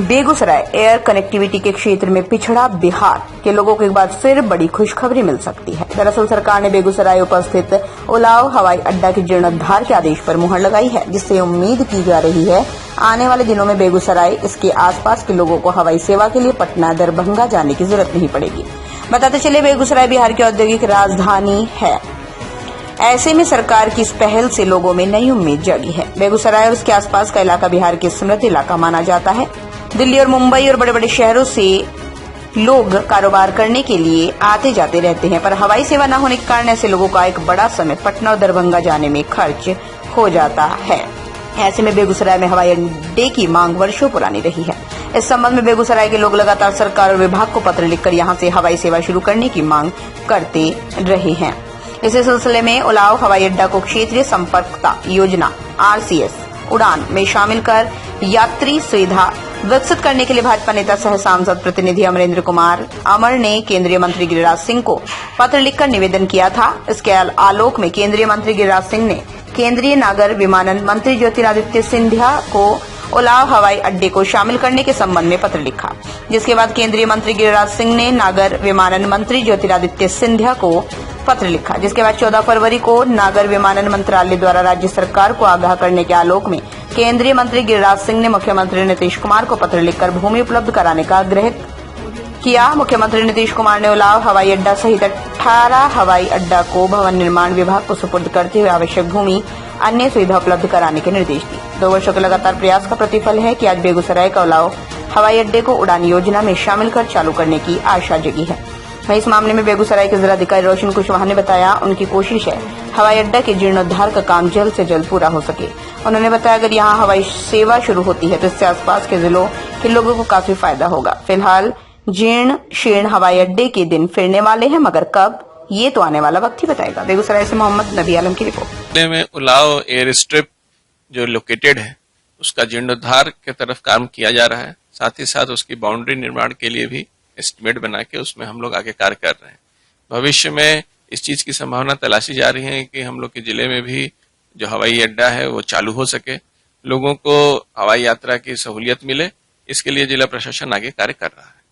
Begusarai air connectivity के क्षेत्र में पिछड़ा बिहार के लोगों को एक बार फिर बड़ी खुशखबरी मिल सकती है। दरअसल सरकार ने बेगूसराय उपस्थित उलाव हवाई अड्डा के जीर्णोद्धार के आदेश पर मुहर लगाई है, जिससे उम्मीद की जा रही है आने वाले दिनों में बेगूसराय इसके आसपास के लोगों को हवाई सेवा के लिए पटना दरभंगा जाने की जरूरत नहीं पड़ेगी। बताते चले बेगूसराय बिहार की औद्योगिक राजधानी है। ऐसे में सरकार की इस पहल से लोगों में नई उम्मीद जगी है। बेगूसराय और उसके आसपास का इलाका बिहार के समृद्ध इलाका माना जाता है। दिल्ली और मुंबई और बड़े बड़े शहरों से लोग कारोबार करने के लिए आते जाते रहते हैं, पर हवाई सेवा न होने के कारण ऐसे लोगों का एक बड़ा समय पटना और दरभंगा जाने में खर्च हो जाता है। ऐसे में बेगूसराय में हवाई अड्डे की मांग वर्षों पुरानी रही है। इस संबंध में बेगूसराय के लोग लगातार सरकार और विभाग को पत्र लिखकर यहां से हवाई सेवा शुरू करने की मांग करते रहे हैं। इसी सिलसिले में उलाव हवाई अड्डा को क्षेत्रीय संपर्कता योजना RCS उड़ान में शामिल कर यात्री सुविधा विकसित करने के लिए भाजपा नेता सह सांसद प्रतिनिधि अमरेंद्र कुमार अमर ने केंद्रीय मंत्री गिरिराज सिंह को पत्र लिखकर निवेदन किया था। इसके आलोक में केंद्रीय मंत्री गिरिराज सिंह ने केंद्रीय नागर विमानन मंत्री ज्योतिरादित्य सिंधिया को उलाव हवाई अड्डे को शामिल करने के संबंध में पत्र लिखा, जिसके बाद केंद्रीय मंत्री गिरिराज सिंह ने नागर विमानन मंत्री ज्योतिरादित्य सिंधिया को पत्र लिखा, जिसके बाद 14 फरवरी को नागर विमानन मंत्रालय द्वारा राज्य सरकार को आगाह करने के आलोक में केंद्रीय मंत्री गिरिराज सिंह ने मुख्यमंत्री नीतीश कुमार को पत्र लिखकर भूमि उपलब्ध कराने का आग्रह किया। मुख्यमंत्री नीतीश कुमार ने उलाव हवाई अड्डा सहित 18 हवाई अड्डा को भवन निर्माण विभाग को सुपुर्द करते हुए आवश्यक भूमि अन्य सुविधा उपलब्ध कराने के निर्देश दिए। 2 वर्षों के लगातार प्रयास का प्रतिफल है कि आज बेगूसराय का उलाव हवाई अड्डे को उड़ान योजना में शामिल कर चालू करने की आशा जगी है। वहीं इस मामले में बेगूसराय के जिलाधिकारी रोशन कुशवाहा ने बताया, उनकी कोशिश है हवाई अड्डा के जीर्णोद्धार का काम जल्द से जल्द पूरा हो सके। उन्होंने बताया, अगर यहां हवाई सेवा शुरू होती है तो इससे आसपास के जिलों के लोगों को काफी फायदा होगा। फिलहाल जीर्ण शीर्ण हवाई अड्डे के दिन फिरने वाले हैं, मगर कब ये तो आने वाला वक्त ही बताएगा। बेगूसराय से मोहम्मद नबी आलम की रिपोर्ट। में उलाव एयर स्ट्रिप जो लोकेटेड है उसका जीर्णोद्धार की तरफ काम किया जा रहा है। साथ ही साथ उसकी बाउंड्री निर्माण के लिए भी एस्टिमेट बना के उसमें हम लोग आगे कार्य कर रहे हैं। भविष्य में इस चीज की संभावना तलाशी जा रही है कि हम लोग के जिले में भी जो हवाई अड्डा है वो चालू हो सके, लोगों को हवाई यात्रा की सहूलियत मिले। इसके लिए जिला प्रशासन आगे कार्य कर रहा है।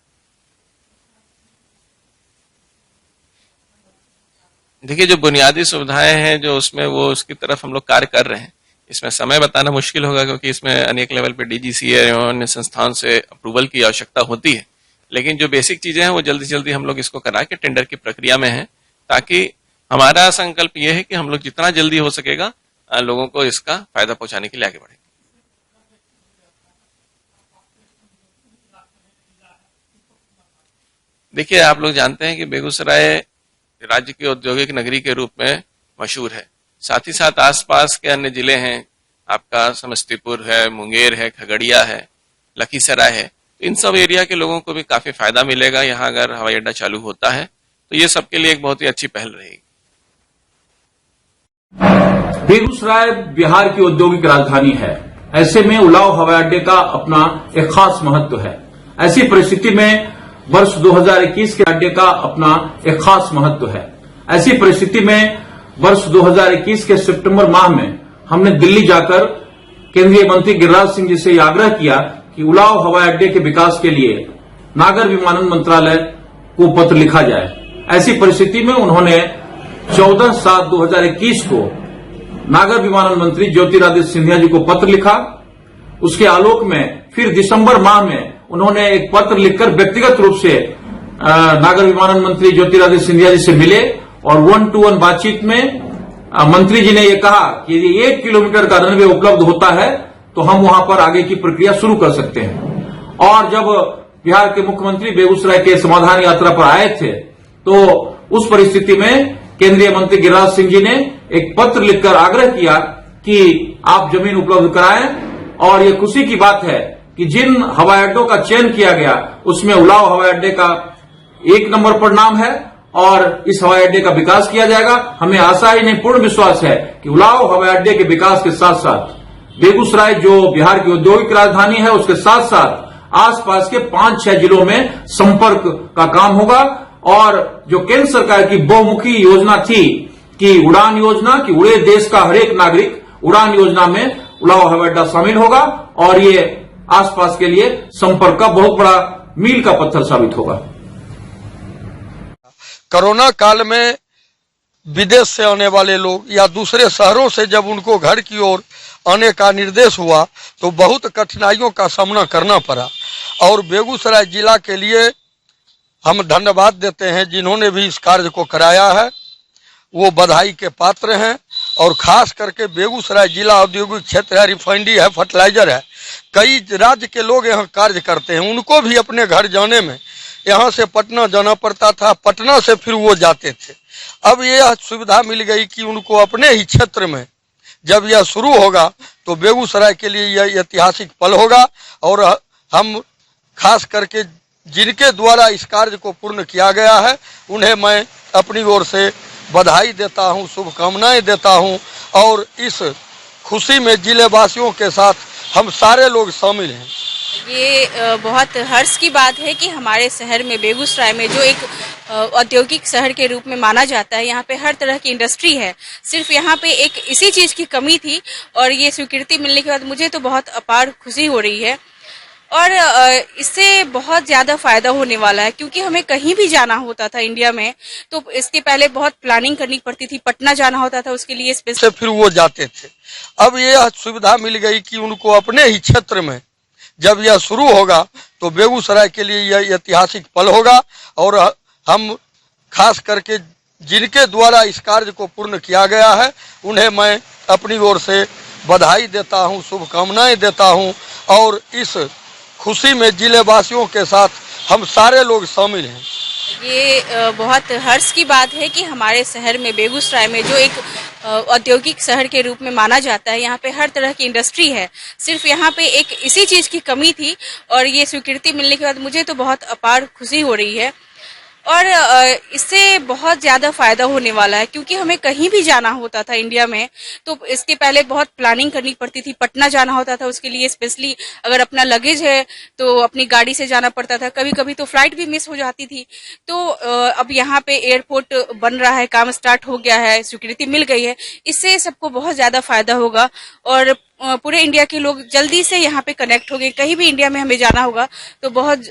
देखिए, जो बुनियादी सुविधाएं हैं जो उसमें वो उसकी तरफ हम लोग कार्य कर रहे हैं। इसमें समय बताना मुश्किल होगा क्योंकि इसमें अनेक लेवल पे DGCA एवं अन्य संस्थान से अप्रूवल की आवश्यकता होती है, लेकिन जो बेसिक चीजें हैं वो जल्दी से जल्दी हम लोग इसको करा के टेंडर की प्रक्रिया में है, ताकि हमारा संकल्प ये है कि हम लोग जितना जल्दी हो सकेगा लोगों को इसका फायदा पहुंचाने के लिए आगे बढ़ेंगे। देखिए, आप लोग जानते हैं कि बेगूसराय राज्य की औद्योगिक नगरी के रूप में मशहूर है। साथ ही साथ आसपास के अन्य जिले हैं, आपका समस्तीपुर है, मुंगेर है, खगड़िया है, लखीसराय है। इन सब एरिया के लोगों को भी काफी फायदा मिलेगा। यहाँ अगर हवाई अड्डा चालू होता है तो ये सबके लिए एक बहुत ही अच्छी पहल रहेगी। बेगूसराय बिहार की औद्योगिक राजधानी है। ऐसे में उलाव हवाई अड्डे का अपना एक खास महत्व है। ऐसी परिस्थिति में वर्ष 2021 के अड्डे का अपना एक खास महत्व है। ऐसी परिस्थिति में वर्ष 2021 के सितंबर माह में हमने दिल्ली जाकर केंद्रीय मंत्री गिरिराज सिंह जी से आग्रह किया कि उलाव हवाई अड्डे के विकास के लिए नागर विमानन मंत्रालय को पत्र लिखा जाए। ऐसी परिस्थिति में उन्होंने 14/7/2021 को नागर विमानन मंत्री ज्योतिरादित्य सिंधिया जी को पत्र लिखा। उसके आलोक में फिर दिसंबर माह में उन्होंने एक पत्र लिखकर व्यक्तिगत रूप से नागर विमानन मंत्री ज्योतिरादित्य सिंधिया जी से मिले और 1-to-1 बातचीत में मंत्री जी ने यह कहा कि यदि 1 किलोमीटर का रनवे उपलब्ध होता है तो हम वहां पर आगे की प्रक्रिया शुरू कर सकते हैं। और जब बिहार के मुख्यमंत्री बेगूसराय के समाधान यात्रा पर आए थे तो उस परिस्थिति में केंद्रीय मंत्री गिरिराज सिंह जी ने एक पत्र लिखकर आग्रह किया कि आप जमीन उपलब्ध कराएं। और ये खुशी की बात है कि जिन हवाई अड्डों का चयन किया गया उसमें उलाव हवाई अड्डे का 1 नंबर पर नाम है और इस हवाई अड्डे का विकास किया जाएगा। हमें आशा ही नहीं, पूर्ण विश्वास है कि उलाव हवाई अड्डे के विकास के साथ साथ बेगूसराय जो बिहार की औद्योगिक राजधानी है उसके साथ साथ आसपास के 5-6 जिलों में संपर्क का काम होगा। और जो केंद्र सरकार की बहुमुखी योजना थी कि उड़ान योजना, कि उड़े देश का हर एक नागरिक, उड़ान योजना में उलाव हवाई अड्डा शामिल होगा और ये आसपास के लिए संपर्क का बहुत बड़ा मील का पत्थर साबित होगा। कोरोना काल में विदेश से आने वाले लोग या दूसरे शहरों से जब उनको घर की ओर आने का निर्देश हुआ तो बहुत कठिनाइयों का सामना करना पड़ा। और बेगूसराय जिला के लिए हम धन्यवाद देते हैं जिन्होंने भी इस कार्य को कराया है, वो बधाई के पात्र हैं। और खास करके बेगूसराय जिला औद्योगिक क्षेत्र है, रिफाइनरी है, फर्टिलाइजर है, कई राज्य के लोग यहाँ कार्य करते हैं। उनको भी अपने घर जाने में यहाँ से पटना जाना पड़ता था, पटना से फिर वो जाते थे। अब यह सुविधा मिल गई कि उनको अपने ही क्षेत्र में जब यह शुरू होगा तो बेगूसराय के लिए यह ऐतिहासिक पल होगा। और हम खास करके जिनके द्वारा इस कार्य को पूर्ण किया गया है उन्हें मैं अपनी ओर से बधाई देता हूं, शुभकामनाएं देता हूं। और इस खुशी में जिले वासियों के साथ हम सारे लोग शामिल हैं। ये बहुत हर्ष की बात है कि हमारे शहर में, बेगूसराय में, जो एक औद्योगिक शहर के रूप में माना जाता है, यहाँ पे हर तरह की इंडस्ट्री है। सिर्फ यहाँ पे एक इसी चीज की कमी थी और ये स्वीकृति मिलने के बाद मुझे तो बहुत अपार खुशी हो रही है। और इससे बहुत ज्यादा फायदा होने वाला है क्योंकि हमें कहीं भी जाना होता था इंडिया में तो इसके पहले बहुत प्लानिंग करनी पड़ती थी, पटना जाना होता था, उसके लिए स्पेशल फिर वो जाते थे। अब यह सुविधा मिल गई कि उनको अपने ही क्षेत्र में जब यह शुरू होगा तो बेगूसराय के लिए यह ऐतिहासिक पल होगा। और हम खास करके जिनके द्वारा इस कार्य को पूर्ण किया गया है उन्हें मैं अपनी ओर से बधाई देता हूं, शुभकामनाएं देता हूं। और इस खुशी में जिले वासियों के साथ हम सारे लोग शामिल हैं। ये बहुत हर्ष की बात है कि हमारे शहर में, बेगूसराय में, जो एक औद्योगिक शहर के रूप में माना जाता है, यहाँ पे हर तरह की इंडस्ट्री है। सिर्फ यहाँ पे एक इसी चीज की कमी थी और ये स्वीकृति मिलने के बाद मुझे तो बहुत अपार खुशी हो रही है। और इससे बहुत ज्यादा फायदा होने वाला है क्योंकि हमें कहीं भी जाना होता था इंडिया में तो इसके पहले बहुत प्लानिंग करनी पड़ती थी, पटना जाना होता था, उसके लिए स्पेशली अगर अपना लगेज है तो अपनी गाड़ी से जाना पड़ता था, कभी कभी तो फ्लाइट भी मिस हो जाती थी। तो अब यहाँ पे एयरपोर्ट बन रहा है, काम स्टार्ट हो गया है, स्वीकृति मिल गई है, इससे सबको बहुत ज्यादा फायदा होगा और पूरे इंडिया के लोग जल्दी से यहाँ पे कनेक्ट हो गए। कहीं भी इंडिया में हमें जाना होगा तो बहुत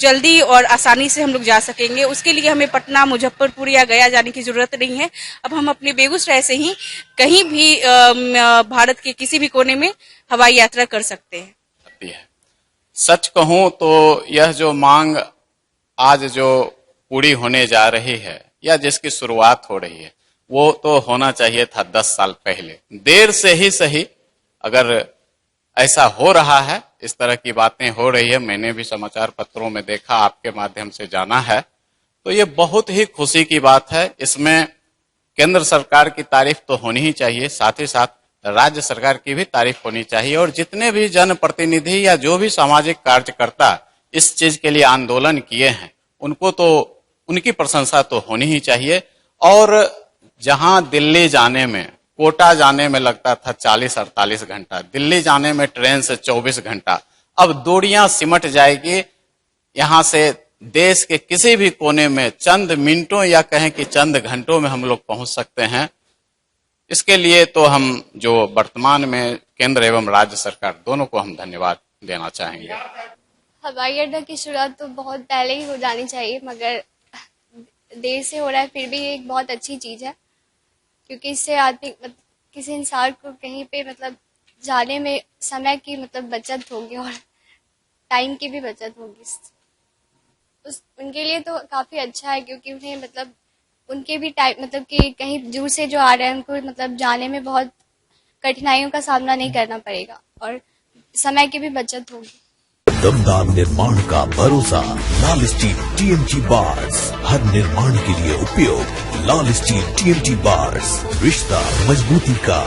जल्दी और आसानी से हम लोग जा सकेंगे। उसके लिए हमें पटना, मुजफ्फरपुर या गया जाने की जरूरत नहीं है। अब हम अपने बेगूसराय से ही कहीं भी भारत के किसी भी कोने में हवाई यात्रा कर सकते हैं। सच कहूं तो यह जो मांग आज जो पूरी होने जा रही है या जिसकी शुरुआत हो रही है वो तो होना चाहिए था 10 साल पहले। देर से ही सही, अगर ऐसा हो रहा है, इस तरह की बातें हो रही है, मैंने भी समाचार पत्रों में देखा, आपके माध्यम से जाना है, तो ये बहुत ही खुशी की बात है। इसमें केंद्र सरकार की तारीफ तो होनी ही चाहिए, साथ ही साथ राज्य सरकार की भी तारीफ होनी चाहिए और जितने भी जनप्रतिनिधि या जो भी सामाजिक कार्यकर्ता इस चीज के लिए आंदोलन किए हैं उनको तो उनकी प्रशंसा तो होनी ही चाहिए। और जहां दिल्ली जाने में, कोटा जाने में लगता था 40-48 घंटा, दिल्ली जाने में ट्रेन से 24 घंटा, अब दूरियां सिमट जाएगी। यहां से देश के किसी भी कोने में चंद मिनटों या कहें कि चंद घंटों में हम लोग पहुंच सकते हैं। इसके लिए तो हम जो वर्तमान में केंद्र एवं राज्य सरकार दोनों को हम धन्यवाद देना चाहेंगे। हवाई अड्डा की शुरुआत तो बहुत पहले ही हो जानी चाहिए मगर देर से हो रहा है, फिर भी एक बहुत अच्छी चीज है क्योंकि इससे आदमी किसी इंसान को कहीं पे जाने में समय की बचत होगी और टाइम की भी बचत होगी। उनके लिए तो काफी अच्छा है क्योंकि उन्हें उनके भी टाइम कि कहीं दूर से जो आ रहे हैं उनको जाने में बहुत कठिनाइयों का सामना नहीं करना पड़ेगा और समय की भी बचत होगी। दमदार निर्माण का भरोसा लाल स्टील TMT बार्स, हर निर्माण के लिए उपयोग। लाल स्टील TMT बार्स, रिश्ता मजबूती का।